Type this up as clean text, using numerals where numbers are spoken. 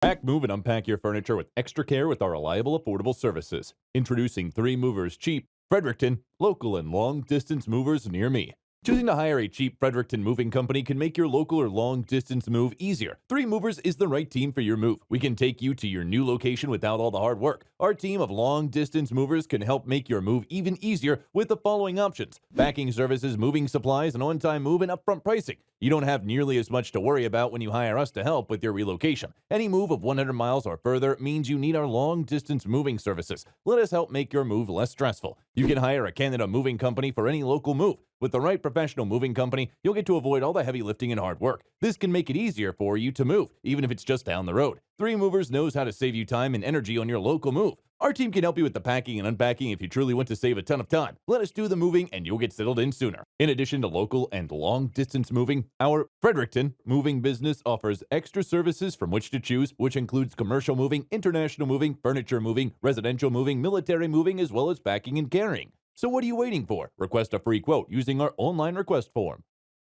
Pack, move, and unpack your furniture with extra care with our reliable, affordable services. Introducing 3 Movers Cheap, Frederiction, local and long distance movers near me. Choosing to hire a cheap Frederickton moving company can make your local or long distance move easier. 3 Movers is the right team for your move. We can take you to your new location without all the hard work. Our team of long distance movers can help make your move even easier with the following options: packing services, moving supplies, and on time move and upfront pricing. You don't have nearly as much to worry about when you hire us to help with your relocation. Any move of 100 miles or further means you need our long distance moving services. Let us help make your move less stressful. You can hire a Canada moving company for any local move. With the right professional moving company, you'll get to avoid all the heavy lifting and hard work. This can make it easier for you to move, even if it's just down the road. 3 Movers knows how to save you time and energy on your local move. Our team can help you with the packing and unpacking if you truly want to save a ton of time. Let us do the moving and you'll get settled in sooner. In addition to local and long distance moving, our Frederickton moving business offers extra services from which to choose, which includes commercial moving, international moving, furniture moving, residential moving, military moving, as well as packing and carrying. So what are you waiting for? Request a free quote using our online request form.